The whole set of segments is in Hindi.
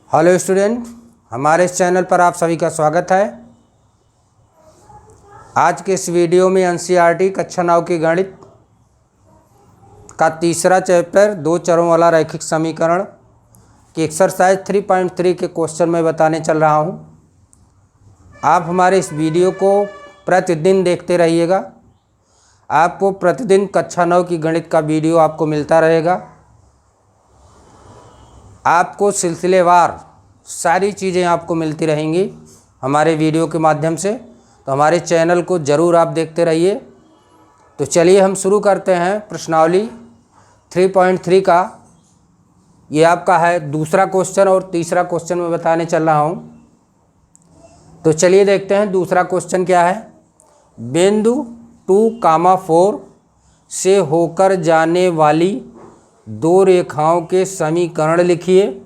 हेलो स्टूडेंट, हमारे इस चैनल पर आप सभी का स्वागत है। आज के इस वीडियो में एनसीईआरटी कक्षा 9 की गणित का तीसरा चैप्टर दो चरों वाला रैखिक समीकरण की एक्सरसाइज 3.3 के क्वेश्चन में बताने चल रहा हूं। आप हमारे इस वीडियो को प्रतिदिन देखते रहिएगा। आपको प्रतिदिन कक्षा 9 की गणित का वीडियो आपको मिलता रहेगा। आपको सिलसिलेवार सारी चीज़ें आपको मिलती रहेंगी हमारे वीडियो के माध्यम से, तो हमारे चैनल को ज़रूर आप देखते रहिए। तो चलिए हम शुरू करते हैं प्रश्नावली 3.3 का। ये आपका है दूसरा क्वेश्चन और तीसरा क्वेश्चन मैं बताने चल रहा हूँ। तो चलिए देखते हैं दूसरा क्वेश्चन क्या है। बिंदु 2,4 से होकर जाने वाली दो रेखाओं के समीकरण लिखिए।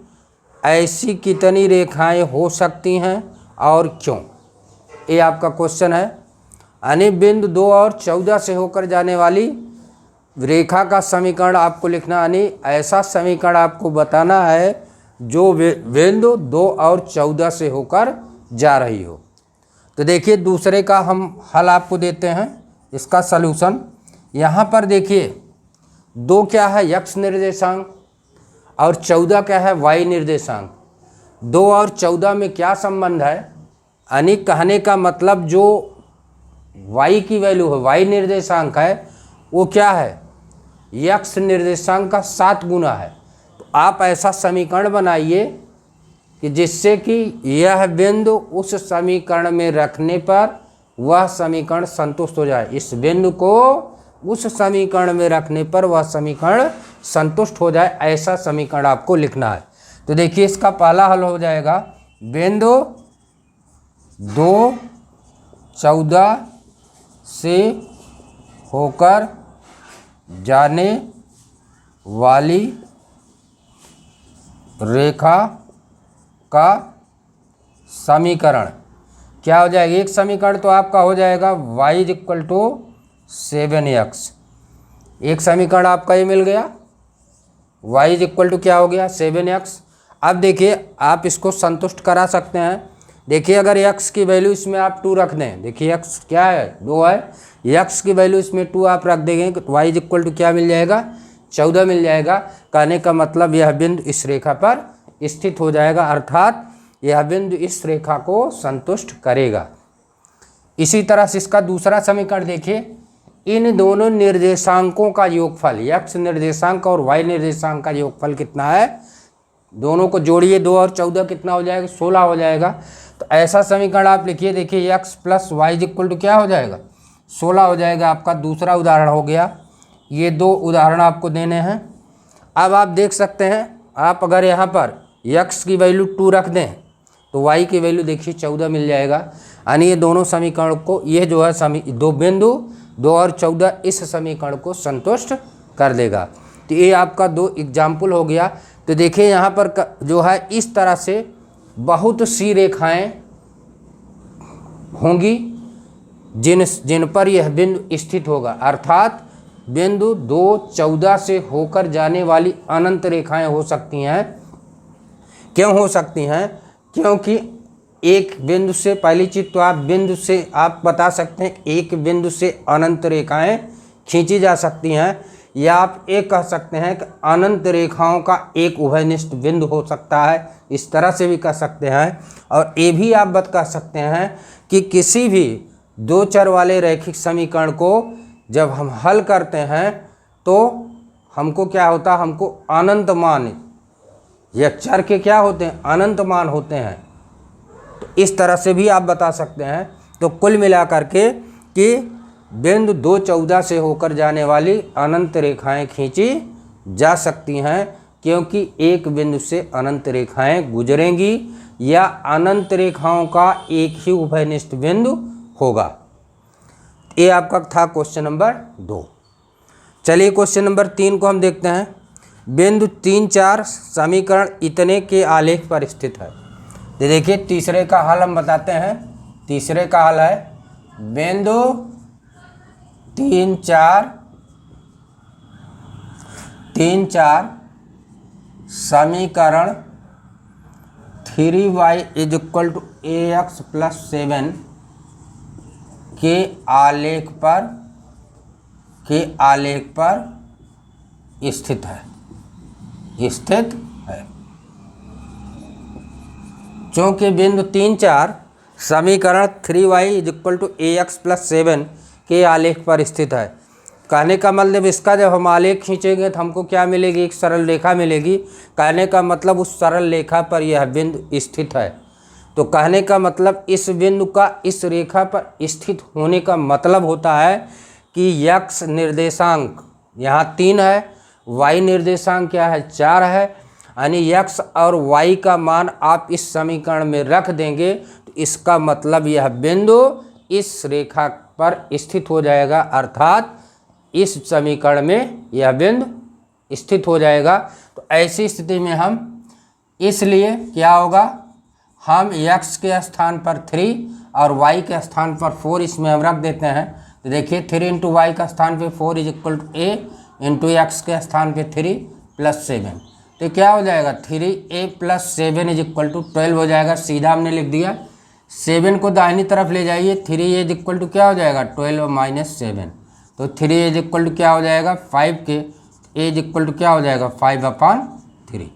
ऐसी कितनी रेखाएं हो सकती हैं और क्यों? ये आपका क्वेश्चन है। यानी बिंदु 2 और 14 से होकर जाने वाली रेखा का समीकरण आपको लिखना, यानी ऐसा समीकरण आपको बताना है जो बिंदु 2 और 14 से होकर जा रही हो। तो देखिए दूसरे का हम हल आपको देते हैं, इसका सलूशन। यहाँ पर देखिए 2 क्या है x निर्देशांक और 14 क्या है y निर्देशांक। 2 और 14 में क्या संबंध है? यानी कहने का मतलब जो y की वैल्यू है, y निर्देशांक है, वो क्या है x निर्देशांक का 7 गुना है। तो आप ऐसा समीकरण बनाइए कि जिससे कि यह बिंदु उस समीकरण में रखने पर वह समीकरण संतुष्ट हो जाए। इस बिंदु को उस समीकरण में रखने पर वह समीकरण संतुष्ट हो जाए, ऐसा समीकरण आपको लिखना है। तो देखिए इसका पहला हल हो जाएगा बिंदु 2, 14 से होकर जाने वाली रेखा का समीकरण क्या हो जाएगा। एक समीकरण तो आपका हो जाएगा y = 7x। एक समीकरण आपका ये मिल गया, y = क्या हो गया 7x। अब देखिए आप इसको संतुष्ट करा सकते हैं। देखिए अगर x की वैल्यू इसमें आप 2 रख दें, देखिए x क्या है 2 है, x की वैल्यू इसमें 2 आप रख देंगे तो y = क्या मिल जाएगा 14 मिल जाएगा। कहने का मतलब यह बिंदु इस रेखा पर स्थित हो जाएगा, अर्थात यह बिंदु इस रेखा को संतुष्ट करेगा। इसी तरह से इसका दूसरा समीकरण देखिए, इन दोनों निर्देशांकों का योगफल, x निर्देशांक और y निर्देशांक का योगफल कितना है, दोनों को जोड़िए। 2 और 14 कितना हो जाएगा 16 हो जाएगा। तो ऐसा समीकरण आप लिखिए। देखिए x + y = क्या हो जाएगा 16 हो जाएगा। आपका दूसरा उदाहरण हो गया। ये 2 उदाहरण आपको देने हैं। अब आप देख सकते हैं, आप अगर यहाँ पर x की वैल्यू 2 रख दें तो y की वैल्यू देखिए 14 मिल जाएगा। यानी ये दोनों समीकरण को, ये जो है दो बिंदु 2 और 14 इस समीकरण को संतुष्ट कर देगा। तो ये आपका 2 एग्जाम्पल हो गया। तो देखिए यहाँ पर जो है इस तरह से बहुत सी रेखाएं होंगी जिन पर यह बिंदु स्थित होगा, अर्थात बिंदु 2, 14 से होकर जाने वाली अनंत रेखाएं हो सकती हैं। क्यों हो सकती हैं? क्योंकि एक बिंदु से, पहली चीज तो आप बिंदु से आप बता सकते हैं एक बिंदु से अनंत रेखाएं खींची जा सकती हैं, या आप एक कह सकते हैं कि अनंत रेखाओं का एक उभयनिष्ठ बिंदु हो सकता है, इस तरह से भी कह सकते हैं। और ये भी आप कह सकते हैं कि किसी भी 2 चर वाले रैखिक समीकरण को जब हम हल करते हैं तो हमको क्या होता है, हमको अनंत मान, यह चर के क्या होते हैं अनंत मान होते हैं। तो इस तरह से भी आप बता सकते हैं। तो कुल मिलाकर के कि बिंदु 2, 14 से होकर जाने वाली अनंत रेखाएं खींची जा सकती हैं, क्योंकि एक बिंदु से अनंत रेखाएं गुजरेंगी या अनंत रेखाओं का एक ही उभयनिष्ठ बिंदु होगा। ये आपका था क्वेश्चन नंबर 2। चलिए क्वेश्चन नंबर 3 को हम देखते हैं। बिंदु 3, 4 समीकरण इतने के आलेख पर स्थित है। तो देखिए तीसरे का हल हम बताते हैं। तीसरे का हल है बिंदु 3, 4 समीकरण 3y is equal to ax plus 7 के आलेख पर स्थित है। चूँकि बिंदु 3, 4 समीकरण 3y is equal to ax plus 7 के आलेख पर स्थित है। कहने का मतलब इसका जब हम आलेख खींचेंगे तो हमको क्या मिलेगी, एक सरल रेखा मिलेगी। कहने का मतलब उस सरल रेखा पर यह बिंदु स्थित है। तो कहने का मतलब इस बिंदु का इस रेखा पर स्थित होने का मतलब होता है कि x निर्देशांक यहाँ 3 है, y निर्देशांक क्या है, 4 है। यानी x और y का मान आप इस समीकरण में रख देंगे तो इसका मतलब यह बिंदु इस रेखा पर स्थित हो जाएगा, अर्थात इस समीकरण में यह बिंदु स्थित हो जाएगा। तो ऐसी स्थिति में हम इसलिए क्या होगा, हम x के स्थान पर 3 और y के स्थान पर 4 इसमें हम रख देते हैं। तो देखिए 3 इंटू वाई का स्थान पे 4 is equal to a into X के स्थान पे 3 प्लस 7। तो क्या हो जाएगा, 3a plus 7 is equal to 12 हो जाएगा। सीधा हमने लिख दिया। 7 को दाहिनी तरफ ले जाइए, 3a इज इक्वल टू क्या हो जाएगा, 12 माइनस 7। तो 3 इज इक्वल टू क्या हो जाएगा, 5 के a इज इक्वल टू क्या हो जाएगा, 5/3।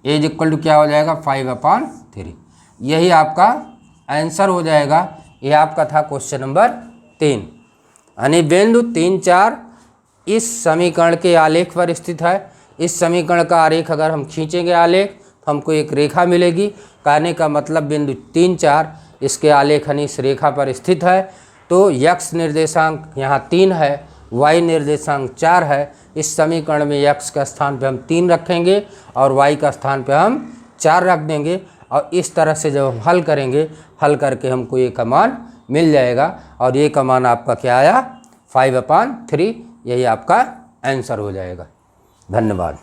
a इज इक्वल टू क्या हो जाएगा, 5/3। यही आपका आंसर हो जाएगा। ये आपका था क्वेश्चन नंबर 3। यानी बिंदु 3, 4 इस समीकरण के आलेख पर स्थित है। इस समीकरण का आलेख अगर हम खींचेंगे आलेख तो हमको एक रेखा मिलेगी। कहने का मतलब बिंदु 3, 4 इसके आलेख यानी इस रेखा पर स्थित है। तो x निर्देशांक यहाँ 3 है, y निर्देशांक 4 है। इस समीकरण में x का स्थान पे हम 3 रखेंगे और y का स्थान पे हम 4 रख देंगे। और इस तरह से जब हम हल करेंगे, हल करके हमको ये का मान मिल जाएगा। और ये का मान आपका क्या आया, 5/3। यही आपका आंसर हो जाएगा। धन्यवाद।